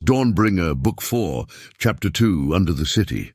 Dawnbringer, Book 4, Chapter 2, Under the City.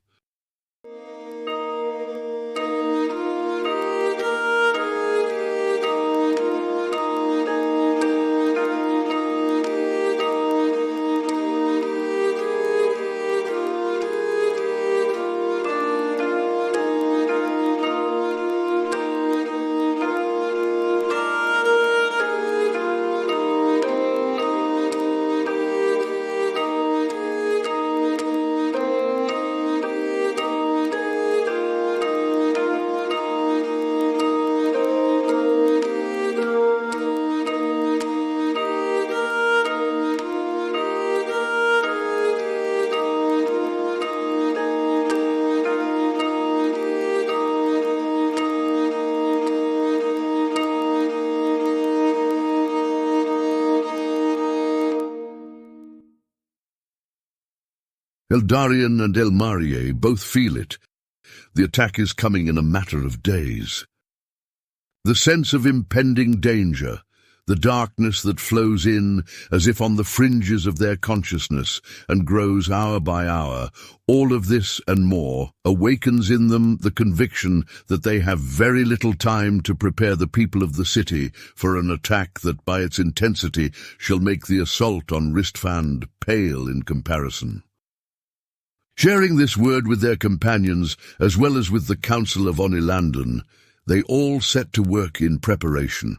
Eldarion and Elmarie both feel it. The attack is coming in a matter of days. The sense of impending danger, the darkness that flows in as if on the fringes of their consciousness and grows hour by hour, all of this and more awakens in them the conviction that they have very little time to prepare the people of the city for an attack that by its intensity shall make the assault on Ristfand pale in comparison. Sharing this word with their companions, as well as with the Council of Onilanden, they all set to work in preparation.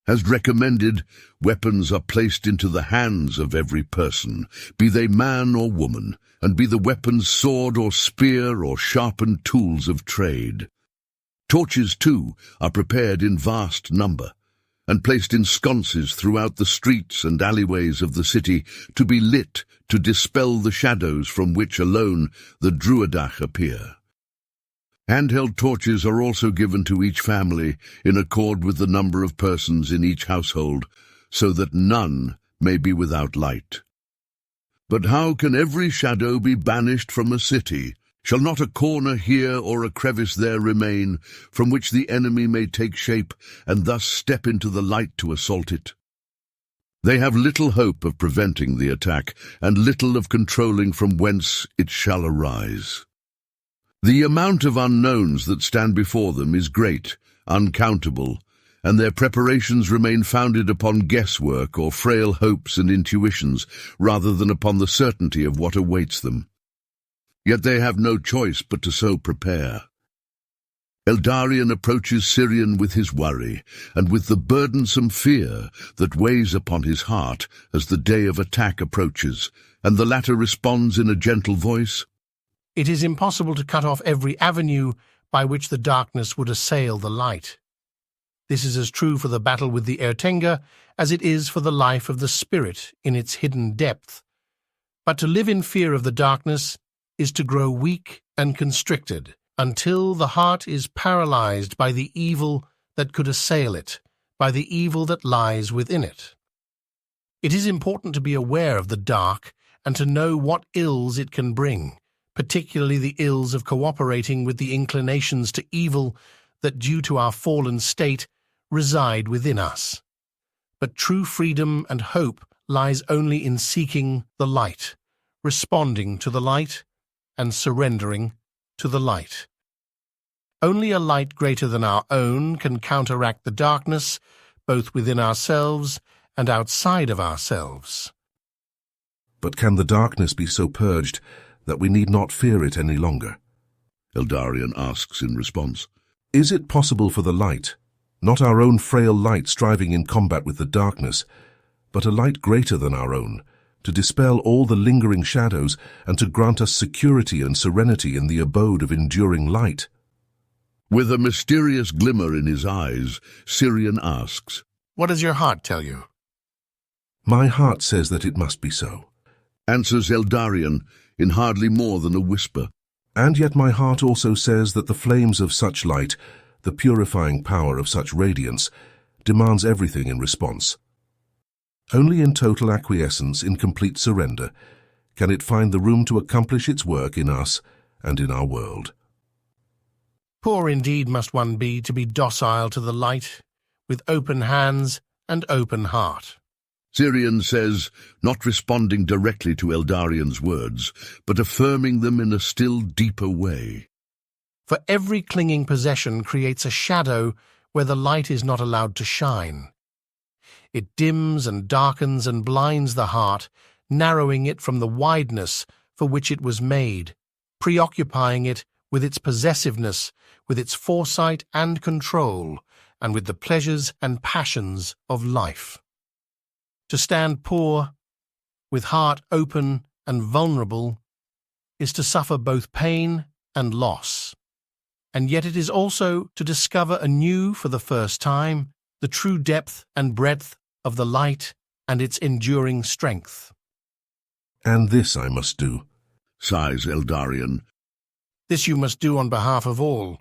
As recommended, weapons are placed into the hands of every person, be they man or woman, and be the weapons sword or spear or sharpened tools of trade. Torches, too, are prepared in vast number, and placed in sconces throughout the streets and alleyways of the city to be lit to dispel the shadows from which alone the Druidach appear. Handheld torches are also given to each family in accord with the number of persons in each household, so that none may be without light. But how can every shadow be banished from a city? Shall not a corner here or a crevice there remain, from which the enemy may take shape and thus step into the light to assault it? They have little hope of preventing the attack, and little of controlling from whence it shall arise. The amount of unknowns that stand before them is great, uncountable, and their preparations remain founded upon guesswork or frail hopes and intuitions, rather than upon the certainty of what awaits them. Yet they have no choice but to so prepare. Eldarion approaches Sirion with his worry, and with the burdensome fear that weighs upon his heart as the day of attack approaches, and the latter responds in a gentle voice, "It is impossible to cut off every avenue by which the darkness would assail the light. This is as true for the battle with the Ertenga as it is for the life of the spirit in its hidden depth. But to live in fear of the darkness is to grow weak and constricted, until the heart is paralyzed by the evil that could assail it, by the evil that lies within it. It is important to be aware of the dark and to know what ills it can bring, particularly the ills of cooperating with the inclinations to evil that, due to our fallen state, reside within us. But true freedom and hope lies only in seeking the light, responding to the light, and surrendering to the light. Only a light greater than our own can counteract the darkness, both within ourselves and outside of ourselves." But can the darkness be so purged that we need not fear it any longer? Eldarion asks in response. Is it possible for the light, not our own frail light striving in combat with the darkness, but a light greater than our own, to dispel all the lingering shadows and to grant us security and serenity in the abode of enduring light? With a mysterious glimmer in his eyes, Sirion asks, "What does your heart tell you?" "My heart says that it must be so," answers Eldarion in hardly more than a whisper. "And yet my heart also says that the flames of such light, the purifying power of such radiance, demands everything in response. Only in total acquiescence, in complete surrender, can it find the room to accomplish its work in us and in our world." Poor indeed must one be to be docile to the light, with open hands and open heart. Syrian says, not responding directly to Eldarian's words, but affirming them in a still deeper way. For every clinging possession creates a shadow where the light is not allowed to shine. It dims and darkens and blinds the heart, narrowing it from the wideness for which it was made, preoccupying it with its possessiveness, with its foresight and control, and with the pleasures and passions of life. To stand poor, with heart open and vulnerable, is to suffer both pain and loss. And yet it is also to discover anew for the first time the true depth and breadth of the light and its enduring strength. And this I must do, Sighs Eldarian. This you must do on behalf of all.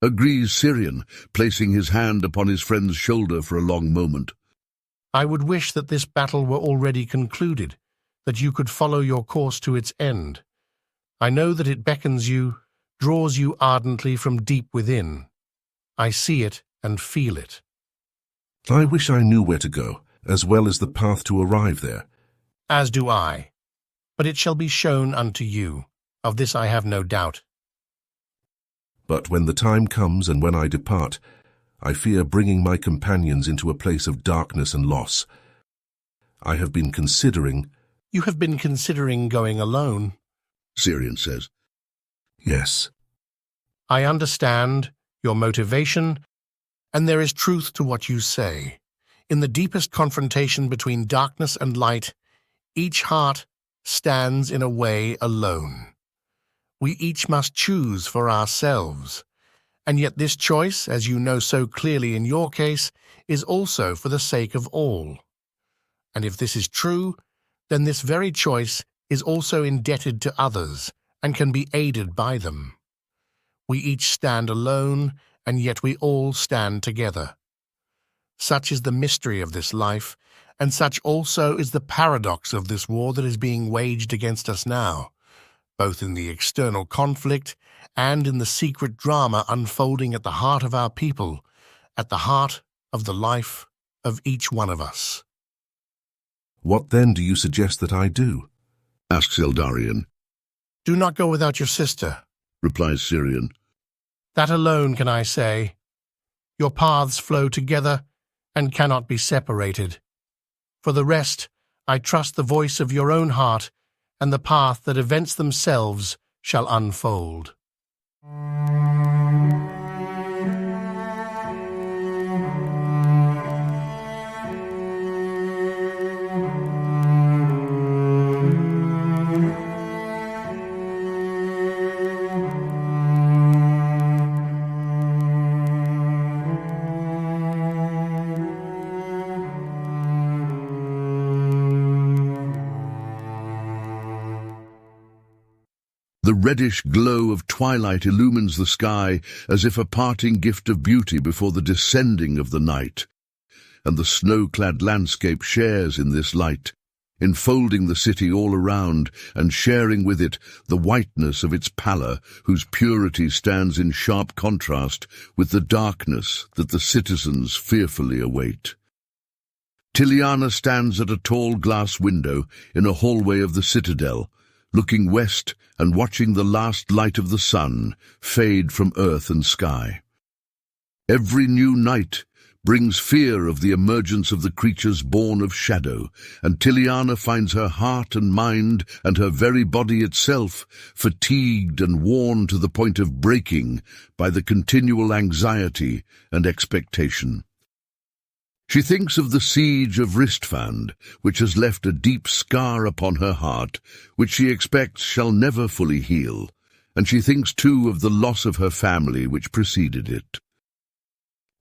Agrees Syrian, placing his hand upon his friend's shoulder for a long moment. I would wish that this battle were already concluded, that you could follow your course to its end. I know that it beckons you, draws you ardently from deep within. I see it and feel it. I wish I knew where to go, as well as the path to arrive there. As do I. But it shall be shown unto you. Of this I have no doubt. But when the time comes and when I depart, I fear bringing my companions into a place of darkness and loss. I have been considering— You have been considering going alone? Syrian says. Yes. I understand your motivation, and there is truth to what you say. In the deepest confrontation between darkness and light, each heart stands in a way alone. We each must choose for ourselves, and yet this choice, as you know so clearly in your case, is also for the sake of all. And if this is true, then this very choice is also indebted to others and can be aided by them. We each stand alone, and yet we all stand together. Such is the mystery of this life, and such also is the paradox of this war that is being waged against us now, both in the external conflict and in the secret drama unfolding at the heart of our people, at the heart of the life of each one of us. What then do you suggest that I do? Asks Eldarian. Do not go without your sister, Replies Syrian. That alone can I say. Your paths flow together and cannot be separated. For the rest, I trust the voice of your own heart and the path that events themselves shall unfold. The reddish glow of twilight illumines the sky as if a parting gift of beauty before the descending of the night, and the snow-clad landscape shares in this light, enfolding the city all around and sharing with it the whiteness of its pallor, whose purity stands in sharp contrast with the darkness that the citizens fearfully await. Tiliana stands at a tall glass window in a hallway of the citadel, looking west and watching the last light of the sun fade from earth and sky. Every new night brings fear of the emergence of the creatures born of shadow, and Tiliana finds her heart and mind and her very body itself fatigued and worn to the point of breaking by the continual anxiety and expectation. She thinks of the siege of Ristfand, which has left a deep scar upon her heart, which she expects shall never fully heal, and she thinks too of the loss of her family which preceded it.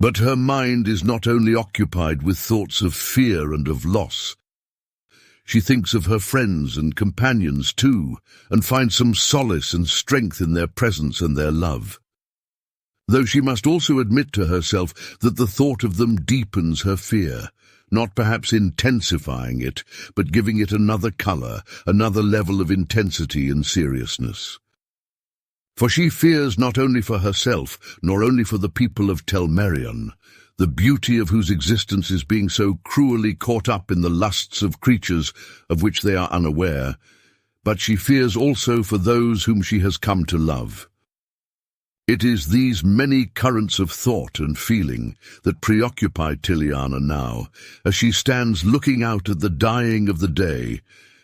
But her mind is not only occupied with thoughts of fear and of loss. She thinks of her friends and companions too, and finds some solace and strength in their presence and their love. Though she must also admit to herself that the thought of them deepens her fear, not perhaps intensifying it, but giving it another color, another level of intensity and seriousness. For she fears not only for herself, nor only for the people of Telmerion. the beauty of whose existence is being so cruelly caught up in the lusts of creatures of which they are unaware, but she fears also for those whom she has come to love. It is these many currents of thought and feeling that preoccupy Tiliana now, as she stands looking out at the dying of the day,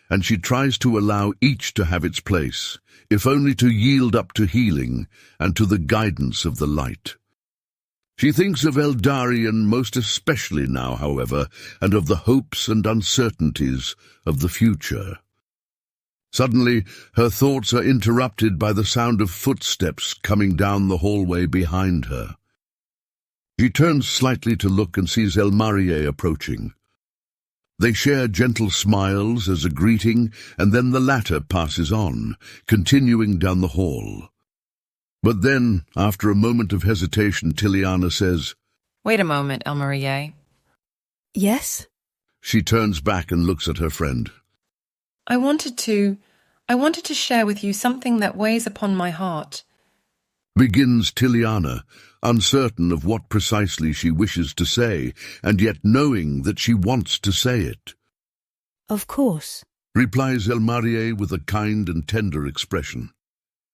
and she tries to allow each to have its place, if only to yield up to healing and to the guidance of the light. She thinks of Eldarion most especially now, however, and of the hopes and uncertainties of the future. Suddenly, her thoughts are interrupted by the sound of footsteps coming down the hallway behind her. She turns slightly to look and sees Elmarie approaching. They share gentle smiles as a greeting, and then the latter passes on, continuing down the hall. But then, after a moment of hesitation, Tiliana says, "Wait a moment, Elmarie. Yes? She turns back and looks at her friend. I wanted to share with you something that weighs upon my heart." Begins Tiliana, uncertain of what precisely she wishes to say, and yet knowing that she wants to say it. Of course. Replies Elmarie with a kind and tender expression,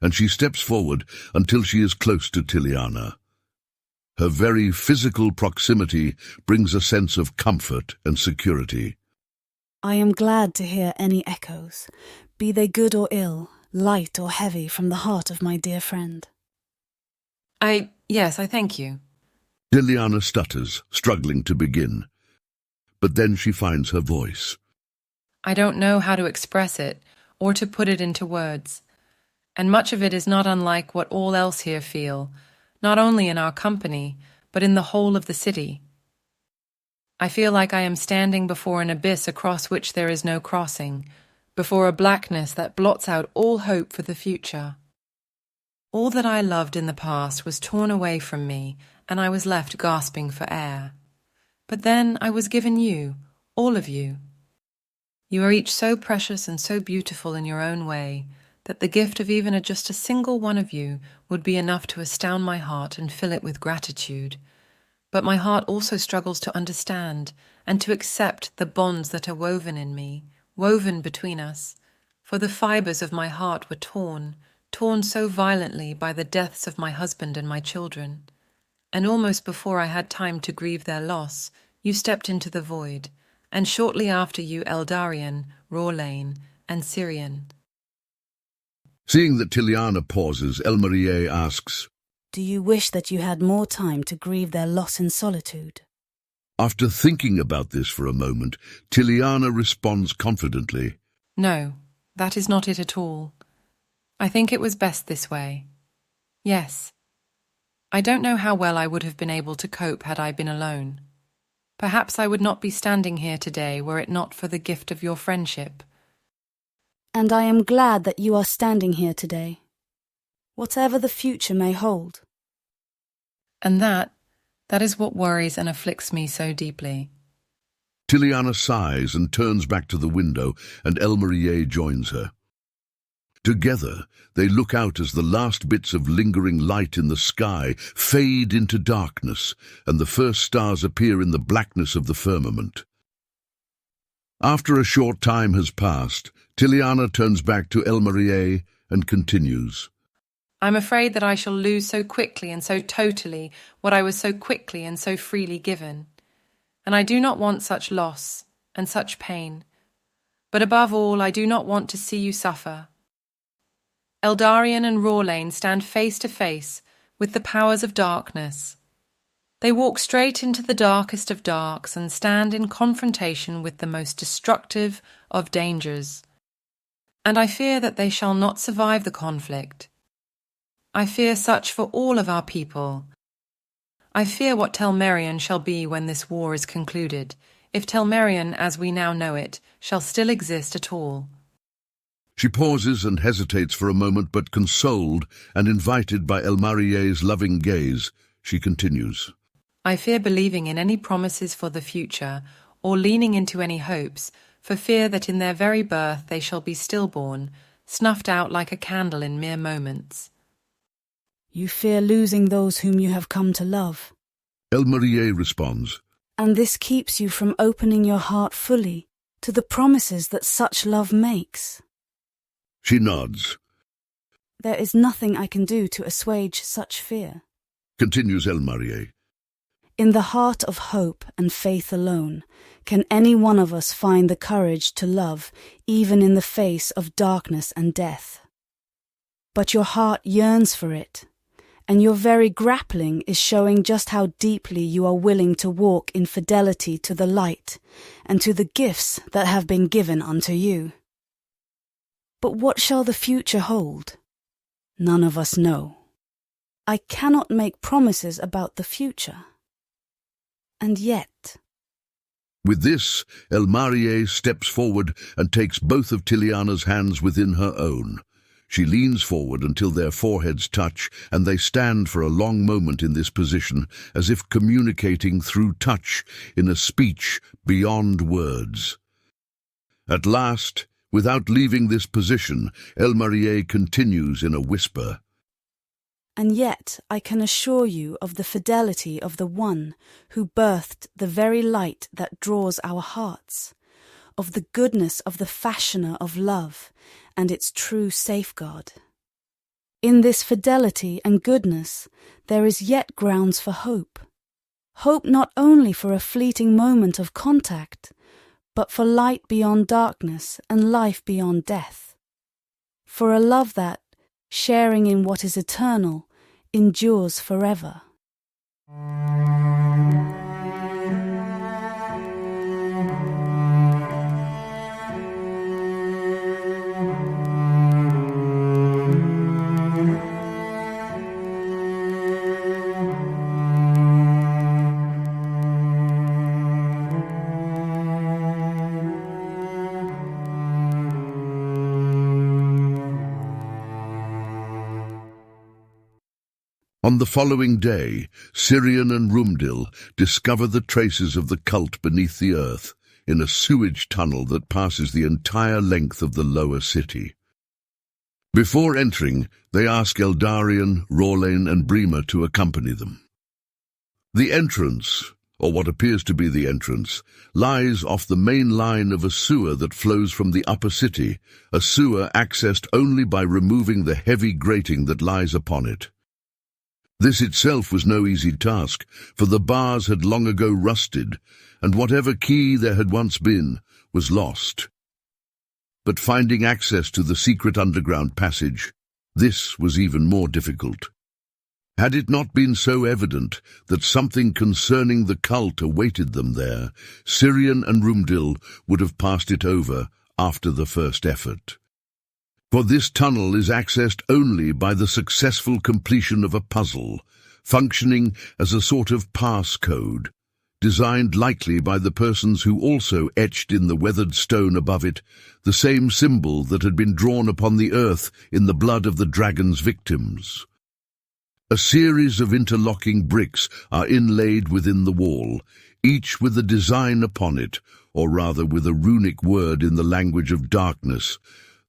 and she steps forward until she is close to Tiliana. Her very physical proximity brings a sense of comfort and security. I am glad to hear any echoes, be they good or ill, light or heavy, from the heart of my dear friend. Yes, I thank you. Tiliana stutters, struggling to begin. But then she finds her voice. I don't know how to express it, or to put it into words. And much of it is not unlike what all else here feel, not only in our company, but in the whole of the city. I feel like I am standing before an abyss across which there is no crossing, before a blackness that blots out all hope for the future. All that I loved in the past was torn away from me, and I was left gasping for air. But then I was given you, all of you. You are each so precious and so beautiful in your own way, that the gift of even just a single one of you would be enough to astound my heart and fill it with gratitude. But my heart also struggles to understand and to accept the bonds that are woven in me, woven between us, for the fibres of my heart were torn so violently by the deaths of my husband and my children. And almost before I had time to grieve their loss, you stepped into the void, and shortly after you Eldarion, Rawlane, and Syrian. Seeing that Tiliana pauses, Elmarie asks, Do you wish that you had more time to grieve their loss in solitude? After thinking about this for a moment, Tiliana responds confidently, No, that is not it at all. I think it was best this way. Yes. I don't know how well I would have been able to cope had I been alone. Perhaps I would not be standing here today were it not for the gift of your friendship. And I am glad that you are standing here today, whatever the future may hold. And that is what worries and afflicts me so deeply. Tiliana sighs and turns back to the window, and Elmarie joins her. Together, they look out as the last bits of lingering light in the sky fade into darkness, and the first stars appear in the blackness of the firmament. After a short time has passed, Tiliana turns back to Elmarie and continues. I'm afraid that I shall lose so quickly and so totally what I was so quickly and so freely given. And I do not want such loss and such pain. But above all, I do not want to see you suffer. Eldarion and Rawlane stand face to face with the powers of darkness. They walk straight into the darkest of darks and stand in confrontation with the most destructive of dangers. And I fear that they shall not survive the conflict. I fear such for all of our people. I fear what Telmerion shall be when this war is concluded, if Telmerion, as we now know it, shall still exist at all. She pauses and hesitates for a moment, but consoled and invited by Elmarie's loving gaze, she continues. I fear believing in any promises for the future, or leaning into any hopes, for fear that in their very birth they shall be stillborn, snuffed out like a candle in mere moments. You fear losing those whom you have come to love. Elmarie responds, And this keeps you from opening your heart fully to the promises that such love makes. She nods. There is nothing I can do to assuage such fear. Continues Elmarie. In the heart of hope and faith alone can any one of us find the courage to love even in the face of darkness and death. But your heart yearns for it, and your very grappling is showing just how deeply you are willing to walk in fidelity to the light and to the gifts that have been given unto you. But what shall the future hold? None of us know. I cannot make promises about the future. And yet... With this, Elmarie steps forward and takes both of Tiliana's hands within her own. She leans forward until their foreheads touch, and they stand for a long moment in this position, as if communicating through touch in a speech beyond words. At last, without leaving this position, Elmarie continues in a whisper. And yet I can assure you of the fidelity of the one who birthed the very light that draws our hearts, of the goodness of the fashioner of love and its true safeguard. In this fidelity and goodness there is yet grounds for hope. Hope not only for a fleeting moment of contact, but for light beyond darkness and life beyond death. For a love that, sharing in what is eternal, endures forever. On the following day, Syrian and Rumdil discover the traces of the cult beneath the earth, in a sewage tunnel that passes the entire length of the lower city. Before entering, they ask Eldarion, Rorlain and Brima to accompany them. The entrance, or what appears to be the entrance, lies off the main line of a sewer that flows from the upper city, a sewer accessed only by removing the heavy grating that lies upon it. This itself was no easy task, for the bars had long ago rusted, and whatever key there had once been was lost. But finding access to the secret underground passage, this was even more difficult. Had it not been so evident that something concerning the cult awaited them there, Syrian and Rumdil would have passed it over after the first effort. For this tunnel is accessed only by the successful completion of a puzzle, functioning as a sort of passcode, designed likely by the persons who also etched in the weathered stone above it the same symbol that had been drawn upon the earth in the blood of the dragon's victims. A series of interlocking bricks are inlaid within the wall, each with a design upon it, or rather with a runic word in the language of darkness,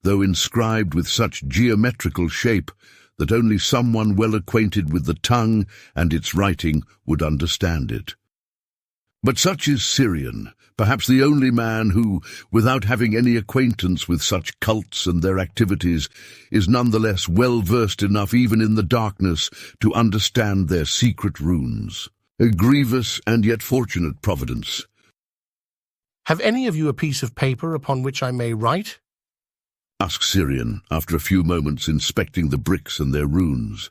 though inscribed with such geometrical shape that only someone well acquainted with the tongue and its writing would understand it. But such is Syrian, perhaps the only man who, without having any acquaintance with such cults and their activities, is nonetheless well versed enough even in the darkness to understand their secret runes. A grievous and yet fortunate providence. Have any of you a piece of paper upon which I may write? Asks Syrian, after a few moments inspecting the bricks and their runes.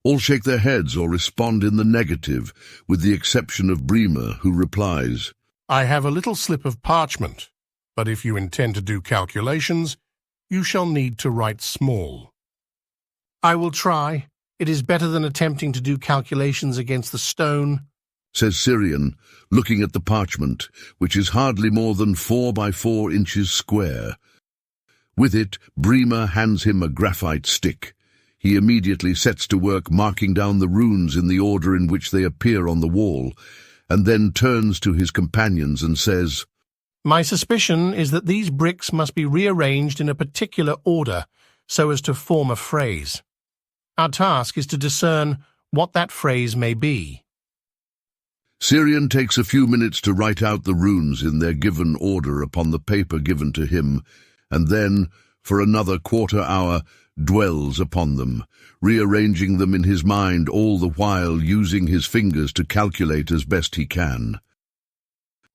All shake their heads or respond in the negative, with the exception of Brima, who replies, I have a little slip of parchment, but if you intend to do calculations, you shall need to write small. I will try. It is better than attempting to do calculations against the stone, says Syrian, looking at the parchment, which is hardly more than 4 by 4 inches square. With it, Brima hands him a graphite stick. He immediately sets to work marking down the runes in the order in which they appear on the wall, and then turns to his companions and says, My suspicion is that these bricks must be rearranged in a particular order so as to form a phrase. Our task is to discern what that phrase may be. Syrian takes a few minutes to write out the runes in their given order upon the paper given to him, and then, for another quarter-hour, dwells upon them, rearranging them in his mind, all the while using his fingers to calculate as best he can.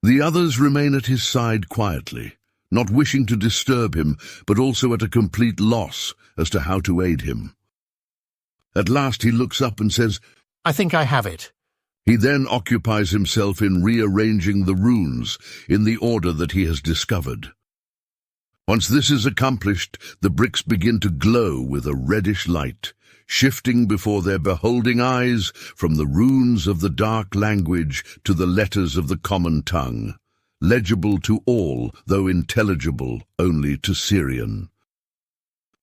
The others remain at his side quietly, not wishing to disturb him, but also at a complete loss as to how to aid him. At last he looks up and says, "I think I have it." He then occupies himself in rearranging the runes in the order that he has discovered. Once this is accomplished, the bricks begin to glow with a reddish light, shifting before their beholding eyes from the runes of the dark language to the letters of the common tongue, legible to all, though intelligible only to Syrian.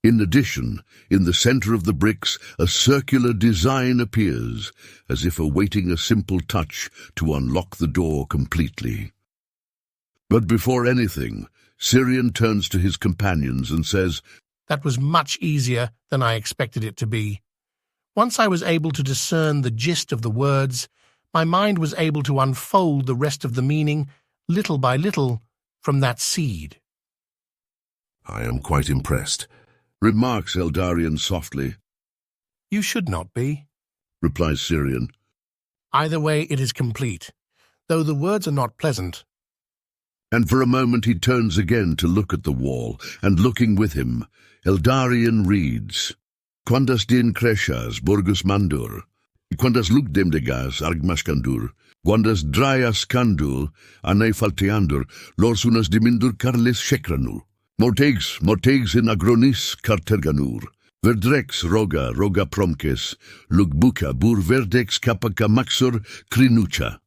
In addition, in the center of the bricks, a circular design appears, as if awaiting a simple touch to unlock the door completely. But before anything, Syrian turns to his companions and says, "That was much easier than I expected it to be. Once I was able to discern the gist of the words, my mind was able to unfold the rest of the meaning, little by little, from that seed." I am quite impressed, remarks Eldarion softly. "You should not be," replies Syrian. "Either way it is complete, though the words are not pleasant." And for a moment he turns again to look at the wall, and looking with him, Eldarion reads, "Quandas din creshas borgus mandur, quandas lugdemdegas argmaskandur, quandas dryas kandur, ane falteandur, lorsunas dimindur carles shekranur. Mortegs in agronis carterganur, verdrex roga promkes, lugbuka bur verdex kapaka maxur krinucha,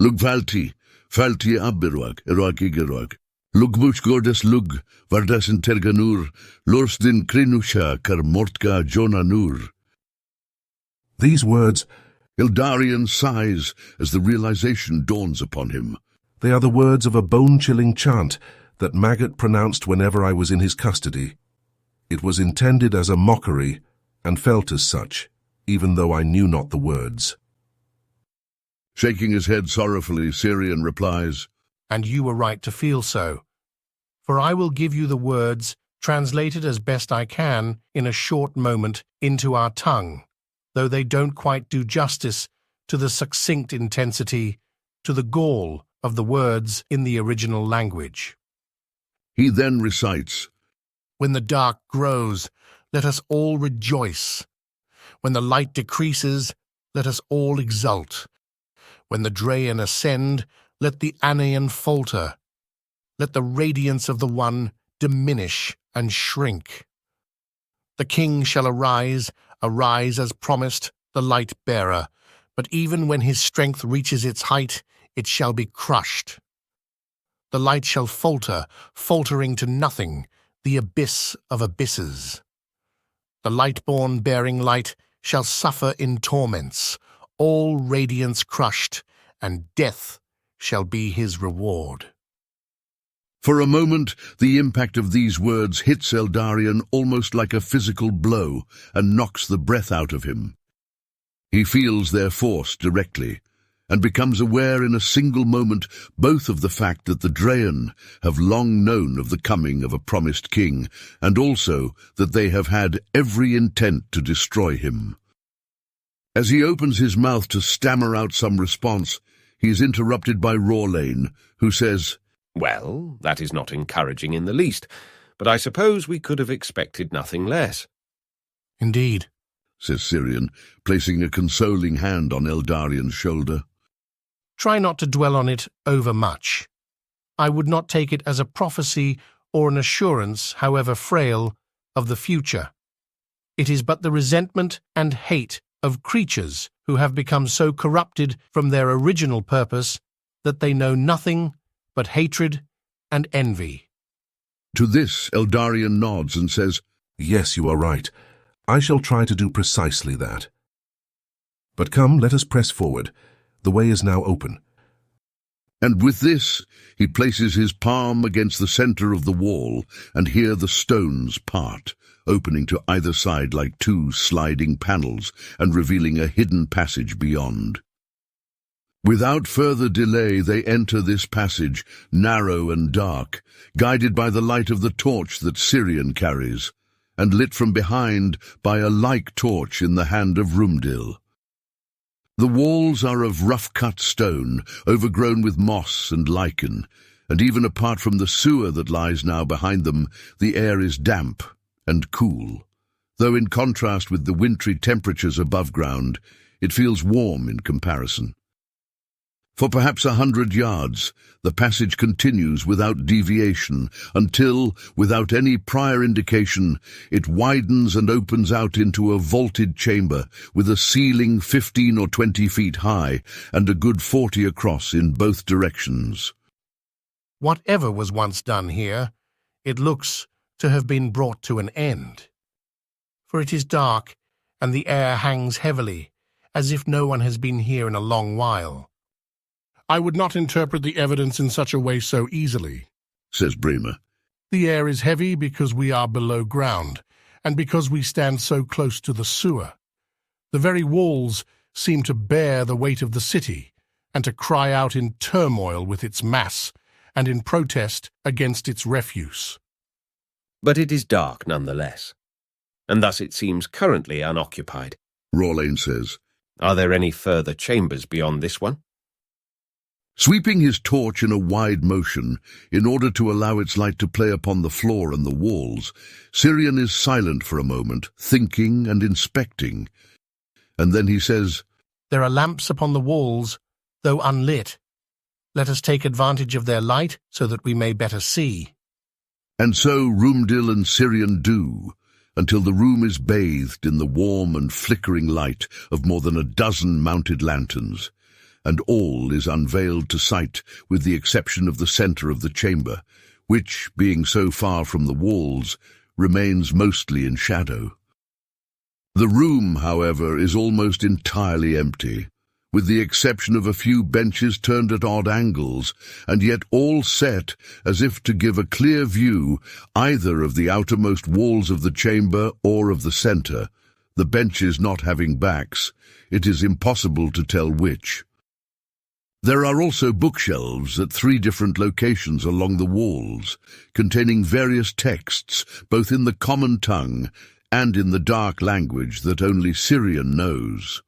lugvalti aberuag, eroag, lugbuch gordes lug, vardas interganur, lorsdin krinusha kar mortka jonanur." These words, Eldarion sighs as the realization dawns upon him. they are the words of a bone-chilling chant that Maggot pronounced whenever I was in his custody. It was intended as a mockery, and felt as such, even though I knew not the words. Shaking his head sorrowfully, Syrian replies, "And you were right to feel so. For I will give you the words, translated as best I can, in a short moment, into our tongue, though they don't quite do justice to the succinct intensity, to the gall of the words in the original language." He then recites, "When the dark grows, let us all rejoice. When the light decreases, let us all exult. When the Draen ascend, let the Anaean falter. Let the radiance of the One diminish and shrink. The King shall arise as promised, the light-bearer, but even when his strength reaches its height, it shall be crushed. The light shall falter, faltering to nothing, the abyss of abysses. The light-born bearing light shall suffer in torments, all radiance crushed, and death shall be his reward." For a moment, the impact of these words hits Eldarion almost like a physical blow and knocks the breath out of him. He feels their force directly, and becomes aware in a single moment both of the fact that the Draen have long known of the coming of a promised king, and also that they have had every intent to destroy him. As he opens his mouth to stammer out some response, he is interrupted by Rawlane, who says, "Well, that is not encouraging in the least, but I suppose we could have expected nothing less." "Indeed," says Syrian, placing a consoling hand on Eldarion's shoulder. "Try not to dwell on it overmuch. I would not take it as a prophecy or an assurance, however frail, of the future. It is but the resentment and hate of creatures who have become so corrupted from their original purpose that they know nothing but hatred and envy." To this, Eldarion nods and says, "Yes, you are right. I shall try to do precisely that. But come, let us press forward. The way is now open." And with this, he places his palm against the center of the wall, and here the stones part, opening to either side like two sliding panels, and revealing a hidden passage beyond. Without further delay they enter this passage, narrow and dark, guided by the light of the torch that Syrian carries, and lit from behind by a like torch in the hand of Rumdil. The walls are of rough-cut stone, overgrown with moss and lichen, and even apart from the sewer that lies now behind them, the air is damp and cool, though in contrast with the wintry temperatures above ground, it feels warm in comparison. For perhaps 100 yards, the passage continues without deviation until, without any prior indication, it widens and opens out into a vaulted chamber with a ceiling 15 or 20 feet high and a good 40 across in both directions. Whatever was once done here, it looks to have been brought to an end. For it is dark, and the air hangs heavily, as if no one has been here in a long while. I would not interpret the evidence in such a way so easily, says Bremer. The air is heavy because we are below ground, and because we stand so close to the sewer. The very walls seem to bear the weight of the city, and to cry out in turmoil with its mass, and in protest against its refuse. But it is dark nonetheless, and thus it seems currently unoccupied. Rawlane says. Are there any further chambers beyond this one? Sweeping his torch in a wide motion, in order to allow its light to play upon the floor and the walls, Syrian is silent for a moment, thinking and inspecting. And then he says, There are lamps upon the walls, though unlit. Let us take advantage of their light so that we may better see. And so Rumdil and Syrian do, until the room is bathed in the warm and flickering light of more than a dozen mounted lanterns, and all is unveiled to sight with the exception of the centre of the chamber, which, being so far from the walls, remains mostly in shadow. The room, however, is almost entirely empty, with the exception of a few benches turned at odd angles, and yet all set as if to give a clear view either of the outermost walls of the chamber or of the centre, the benches not having backs. It is impossible to tell which. There are also bookshelves at 3 different locations along the walls, containing various texts, both in the common tongue and in the dark language that only Syrian knows.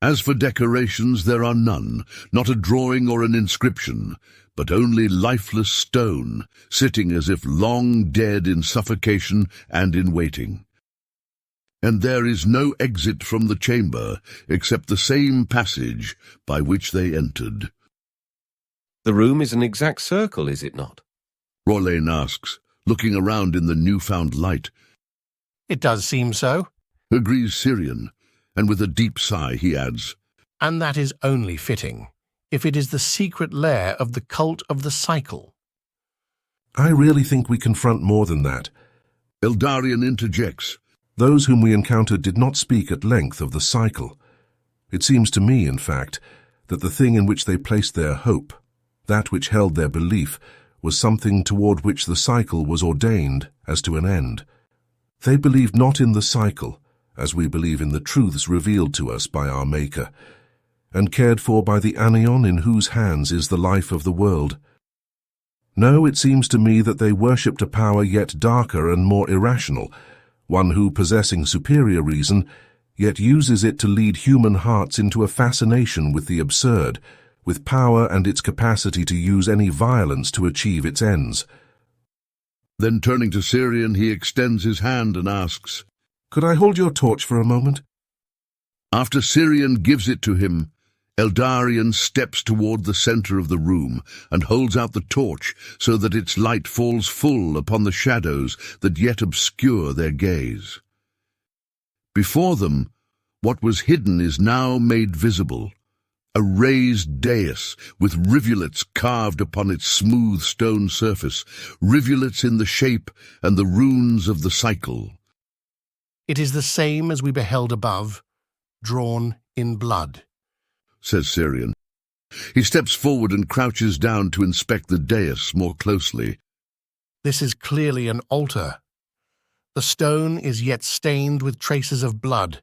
As for decorations, there are none, not a drawing or an inscription, but only lifeless stone, sitting as if long dead in suffocation and in waiting. And there is no exit from the chamber except the same passage by which they entered. The room is an exact circle, is it not? Rawlane asks, looking around in the newfound light. It does seem so. Agrees Syrian, and with a deep sigh he adds, And that is only fitting, if it is the secret lair of the cult of the cycle. I really think we confront more than that. Eldarion interjects. Those whom we encountered did not speak at length of the cycle. It seems to me, in fact, that the thing in which they placed their hope, that which held their belief, was something toward which the cycle was ordained as to an end. They believed not in the cycle, as we believe in the truths revealed to us by our Maker, and cared for by the Anion in whose hands is the life of the world. No, it seems to me that they worshipped a power yet darker and more irrational, one who, possessing superior reason, yet uses it to lead human hearts into a fascination with the absurd, with power and its capacity to use any violence to achieve its ends. Then turning to Syrian, he extends his hand and asks, Could I hold your torch for a moment? After Syrian gives it to him, Eldarion steps toward the center of the room and holds out the torch so that its light falls full upon the shadows that yet obscure their gaze. Before them, what was hidden is now made visible, a raised dais with rivulets carved upon its smooth stone surface, rivulets in the shape and the runes of the cycle. It is the same as we beheld above, drawn in blood, says Syrian. He steps forward and crouches down to inspect the dais more closely. This is clearly an altar. The stone is yet stained with traces of blood.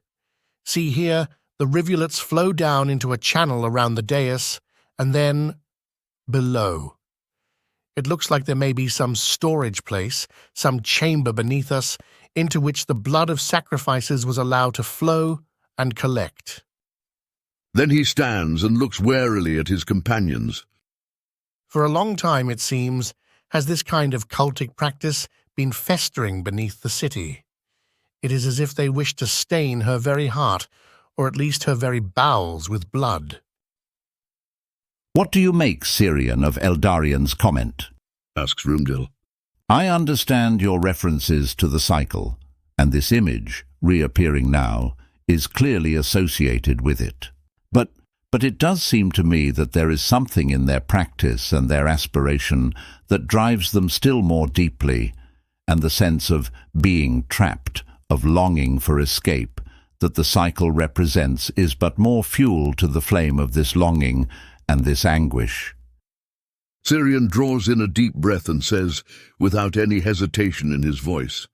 See here The rivulets flow down into a channel around the dais, and then below. It looks like there may be some storage place, some chamber beneath us, into which the blood of sacrifices was allowed to flow and collect. Then he stands and looks warily at his companions. For a long time, it seems, has this kind of cultic practice been festering beneath the city. It is as if they wish to stain her very heart, or at least her very bowels, with blood. What do you make, Syrian, of Eldarian's comment? Asks Rumdil. I understand your references to the cycle, and this image, reappearing now, is clearly associated with it. But it does seem to me that there is something in their practice and their aspiration that drives them still more deeply, and the sense of being trapped, of longing for escape, that the cycle represents is but more fuel to the flame of this longing and this anguish. Syrian draws in a deep breath and says, without any hesitation in his voice,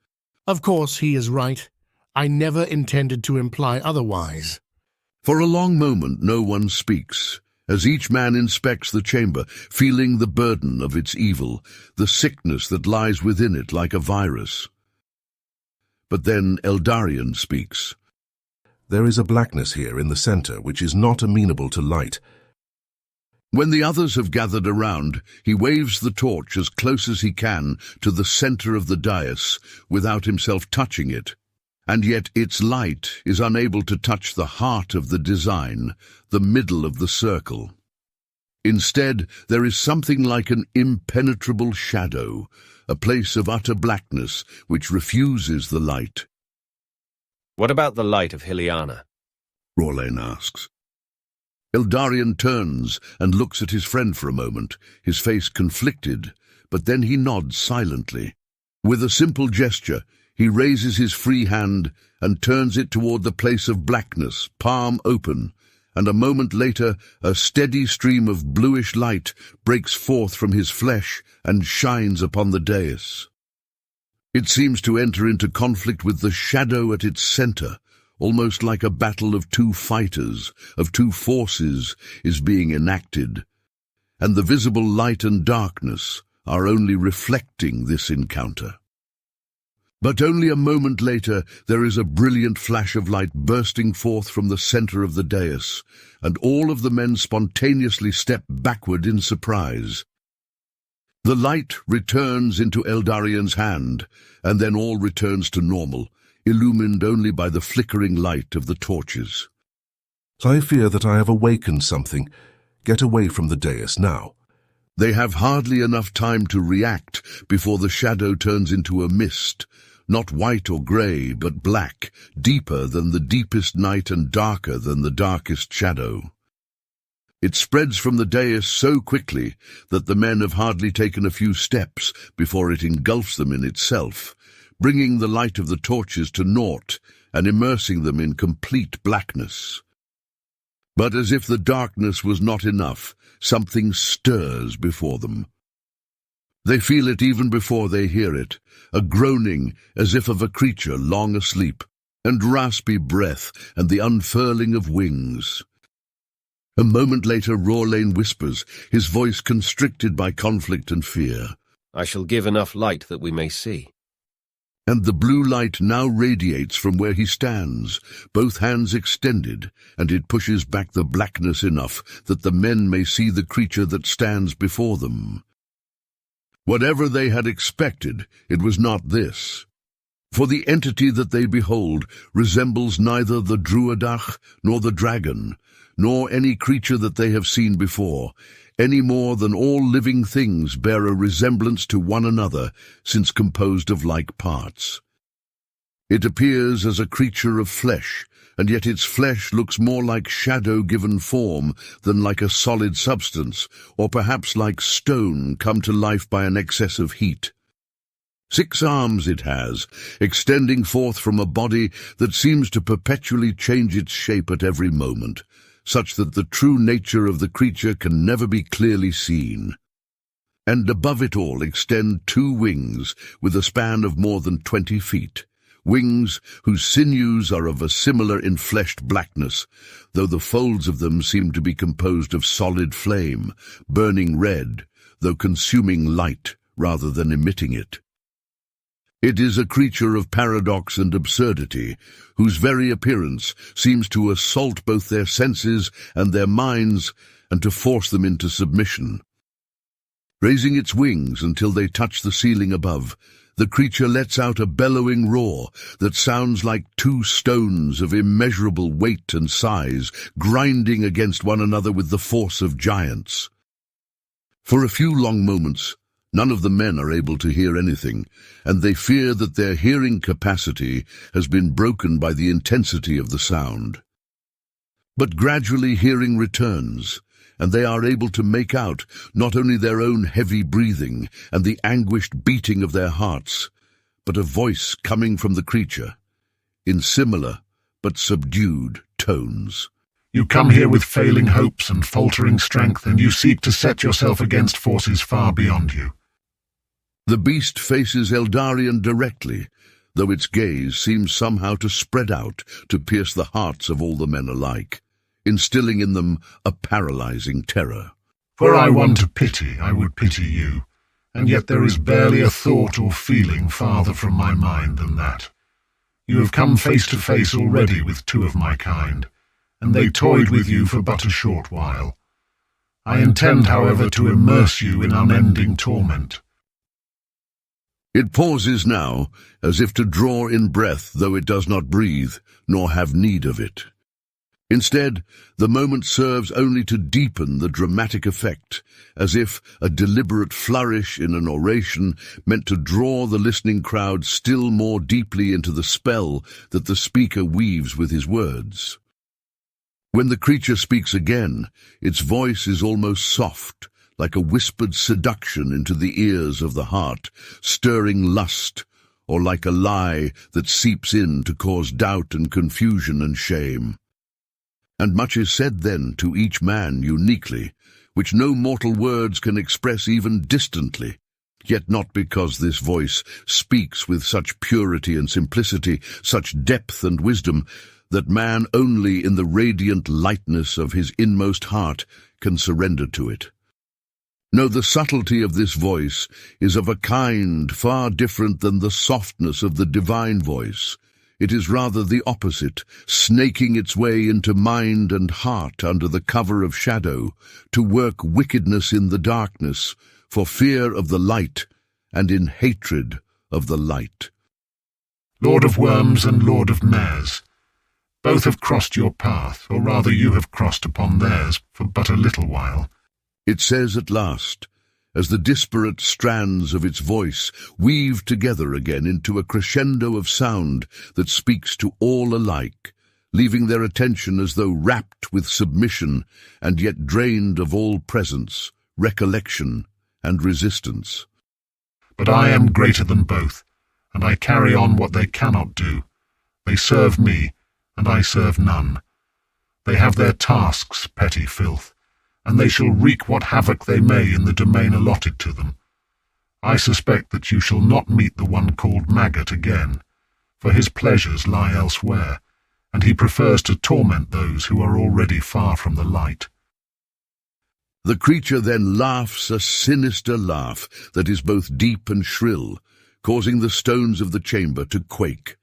Of course, he is right. I never intended to imply otherwise. For a long moment no one speaks, as each man inspects the chamber, feeling the burden of its evil, the sickness that lies within it like a virus. But then Eldarian speaks. There is a blackness here in the center which is not amenable to light. When the others have gathered around, he waves the torch as close as he can to the center of the dais, without himself touching it. And yet its light is unable to touch the heart of the design, the middle of the circle. Instead, there is something like an impenetrable shadow, a place of utter blackness which refuses the light. What about the light of Hyliana? Rorlane asks. Eldarian turns and looks at his friend for a moment, his face conflicted, but then he nods silently. With a simple gesture, he raises his free hand and turns it toward the place of blackness, palm open, and a moment later a steady stream of bluish light breaks forth from his flesh and shines upon the dais. It seems to enter into conflict with the shadow at its center, almost like a battle of two fighters, of two forces, is being enacted, and the visible light and darkness are only reflecting this encounter. But only a moment later there is a brilliant flash of light bursting forth from the center of the dais, and all of the men spontaneously step backward in surprise. The light returns into Eldarian's hand, and then all returns to normal, illumined only by the flickering light of the torches. I fear that I have awakened something. Get away from the dais now. They have hardly enough time to react before the shadow turns into a mist, not white or grey, but black, deeper than the deepest night and darker than the darkest shadow. It spreads from the dais so quickly that the men have hardly taken a few steps before it engulfs them in itself, bringing the light of the torches to naught and immersing them in complete blackness. But as if the darkness was not enough, something stirs before them. They feel it even before they hear it, a groaning as if of a creature long asleep, and raspy breath and the unfurling of wings. A moment later Rorlane whispers, his voice constricted by conflict and fear. I shall give enough light that we may see. And the blue light now radiates from where he stands, both hands extended, and it pushes back the blackness enough that the men may see the creature that stands before them. Whatever they had expected, it was not this. For the entity that they behold resembles neither the Druidach nor the dragon, nor any creature that they have seen before, any more than all living things bear a resemblance to one another, since composed of like parts. It appears as a creature of flesh, and yet its flesh looks more like shadow-given form than like a solid substance, or perhaps like stone come to life by an excess of heat. 6 arms it has, extending forth from a body that seems to perpetually change its shape at every moment, such that the true nature of the creature can never be clearly seen. And above it all extend 2 wings with a span of more than 20 feet, wings whose sinews are of a similar infleshed blackness, though the folds of them seem to be composed of solid flame, burning red, though consuming light rather than emitting it. It is a creature of paradox and absurdity, whose very appearance seems to assault both their senses and their minds and to force them into submission. Raising its wings until they touch the ceiling above, the creature lets out a bellowing roar that sounds like two stones of immeasurable weight and size grinding against one another with the force of giants. For a few long moments, none of the men are able to hear anything, and they fear that their hearing capacity has been broken by the intensity of the sound. But gradually hearing returns, and they are able to make out not only their own heavy breathing and the anguished beating of their hearts, but a voice coming from the creature, in similar but subdued tones. You come here with failing hopes and faltering strength, and you seek to set yourself against forces far beyond you. The beast faces Eldarion directly, though its gaze seems somehow to spread out to pierce the hearts of all the men alike, instilling in them a paralyzing terror. Were I one to pity, I would pity you, and yet there is barely a thought or feeling farther from my mind than that. You have come face to face already with two of my kind, and they toyed with you for but a short while. I intend, however, to immerse you in unending torment. It pauses now, as if to draw in breath, though it does not breathe, nor have need of it. Instead, the moment serves only to deepen the dramatic effect, as if a deliberate flourish in an oration meant to draw the listening crowd still more deeply into the spell that the speaker weaves with his words. When the creature speaks again, its voice is almost soft, like a whispered seduction into the ears of the heart, stirring lust, or like a lie that seeps in to cause doubt and confusion and shame. And much is said then to each man uniquely, which no mortal words can express even distantly, yet not because this voice speaks with such purity and simplicity, such depth and wisdom, that man only in the radiant lightness of his inmost heart can surrender to it. No, the subtlety of this voice is of a kind far different than the softness of the divine voice. It is rather the opposite, snaking its way into mind and heart under the cover of shadow, to work wickedness in the darkness, for fear of the light and in hatred of the light. Lord of Worms and Lord of Mares, both have crossed your path, or rather you have crossed upon theirs for but a little while. It says at last, as the disparate strands of its voice weave together again into a crescendo of sound that speaks to all alike, leaving their attention as though rapt with submission and yet drained of all presence, recollection, and resistance. But I am greater than both, and I carry on what they cannot do. They serve me, and I serve none. They have their tasks, petty filth, and they shall wreak what havoc they may in the domain allotted to them. I suspect that you shall not meet the one called Maggot again, for his pleasures lie elsewhere, and he prefers to torment those who are already far from the light. The creature then laughs a sinister laugh that is both deep and shrill, causing the stones of the chamber to quake.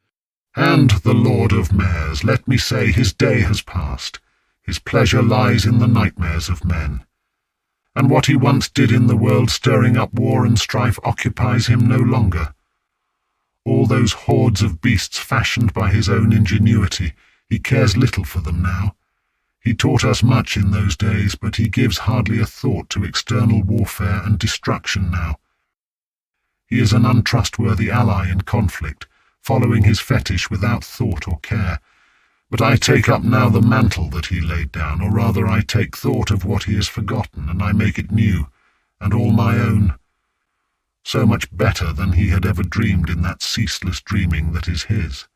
And the Lord of Mares, let me say, his day has passed. His pleasure lies in the nightmares of men. And what he once did in the world, stirring up war and strife, occupies him no longer. All those hordes of beasts fashioned by his own ingenuity, he cares little for them now. He taught us much in those days, but he gives hardly a thought to external warfare and destruction now. He is an untrustworthy ally in conflict, following his fetish without thought or care. But I take up now the mantle that he laid down, or rather I take thought of what he has forgotten, and I make it new, and all my own. So much better than he had ever dreamed in that ceaseless dreaming that is his.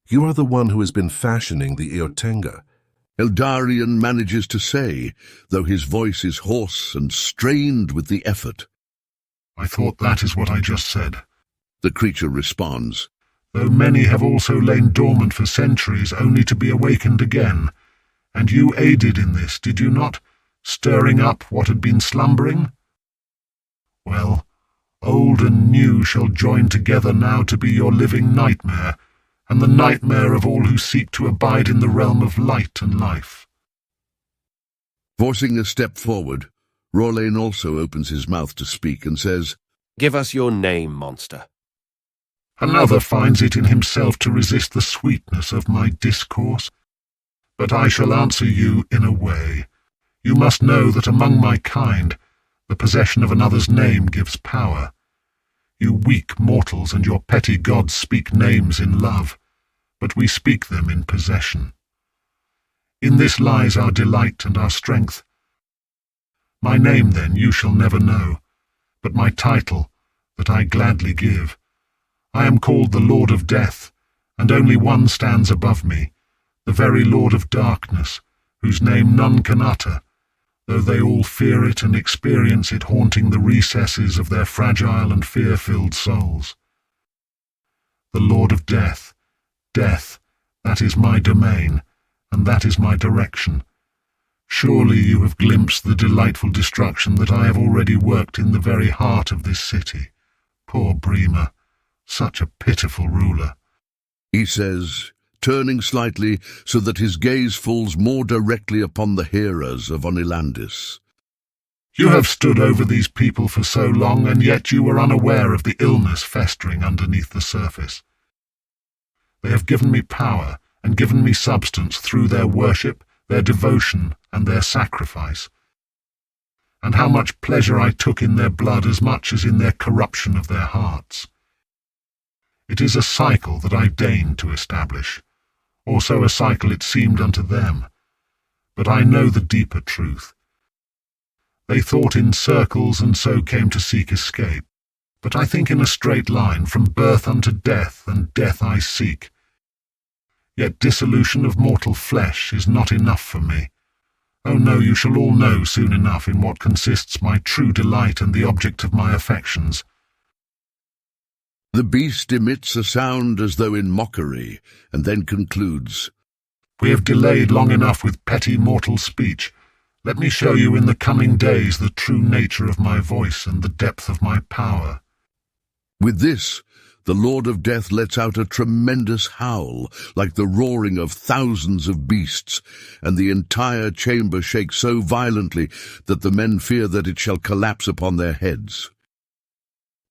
You are the one who has been fashioning the Eartenga. Eldarion manages to say, though his voice is hoarse and strained with the effort. I thought that is what I just said. The creature responds, though many have also lain dormant for centuries only to be awakened again. And you aided in this, did you not, stirring up what had been slumbering? Well, old and new shall join together now to be your living nightmare, and the nightmare of all who seek to abide in the realm of light and life. Forcing a step forward, Rawlane also opens his mouth to speak and says, Give us your name, monster. Another finds it in himself to resist the sweetness of my discourse. But I shall answer you in a way. You must know that among my kind, the possession of another's name gives power. You weak mortals and your petty gods speak names in love, but we speak them in possession. In this lies our delight and our strength. My name, then, you shall never know, but my title, that I gladly give. I am called the Lord of Death, and only one stands above me, the very Lord of Darkness, whose name none can utter, though they all fear it and experience it haunting the recesses of their fragile and fear-filled souls. The Lord of Death, Death, that is my domain, and that is my direction. Surely you have glimpsed the delightful destruction that I have already worked in the very heart of this city. Poor Bremer, such a pitiful ruler. he says, turning slightly so that his gaze falls more directly upon the hearers of Onilandis. You have stood over these people for so long, and yet you were unaware of the illness festering underneath the surface. They have given me power and given me substance through their worship, their devotion, and their sacrifice. And how much pleasure I took in their blood as much as in their corruption of their hearts. It is a cycle that I deigned to establish, or so a cycle it seemed unto them. But I know the deeper truth. They thought in circles and so came to seek escape. But I think in a straight line, from birth unto death, and death I seek. Yet dissolution of mortal flesh is not enough for me. Oh no, you shall all know soon enough in what consists my true delight and the object of my affections. The beast emits a sound as though in mockery, and then concludes, We have delayed long enough with petty mortal speech. Let me show you in the coming days the true nature of my voice and the depth of my power. With this, the Lord of Death lets out a tremendous howl, like the roaring of thousands of beasts, and the entire chamber shakes so violently that the men fear that it shall collapse upon their heads.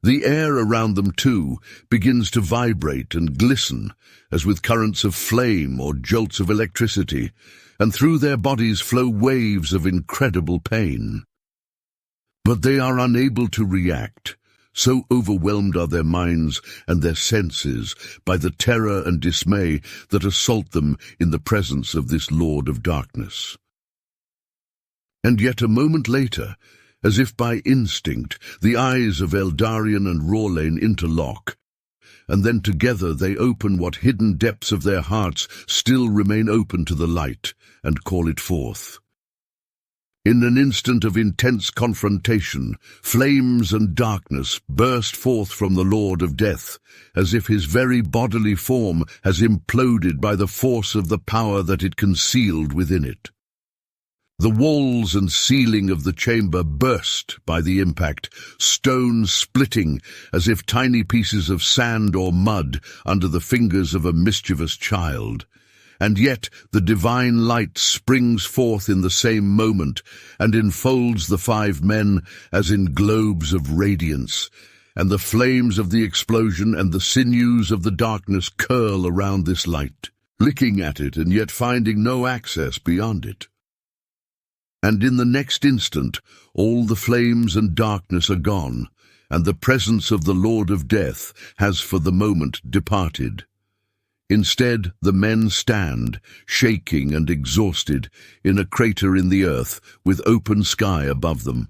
The air around them, too, begins to vibrate and glisten, as with currents of flame or jolts of electricity, and through their bodies flow waves of incredible pain. But they are unable to react. So overwhelmed are their minds and their senses by the terror and dismay that assault them in the presence of this Lord of Darkness. And yet a moment later, as if by instinct, the eyes of Eldarion and Rawlane interlock, and then together they open what hidden depths of their hearts still remain open to the light, and call it forth. In an instant of intense confrontation, flames and darkness burst forth from the Lord of Death, as if his very bodily form has imploded by the force of the power that it concealed within it. The walls and ceiling of the chamber burst by the impact, stones splitting as if tiny pieces of sand or mud under the fingers of a mischievous child. And yet the divine light springs forth in the same moment and enfolds the 5 men as in globes of radiance, and the flames of the explosion and the sinews of the darkness curl around this light, licking at it and yet finding no access beyond it. And in the next instant all the flames and darkness are gone, and the presence of the Lord of Death has for the moment departed. Instead, the men stand, shaking and exhausted, in a crater in the earth, with open sky above them.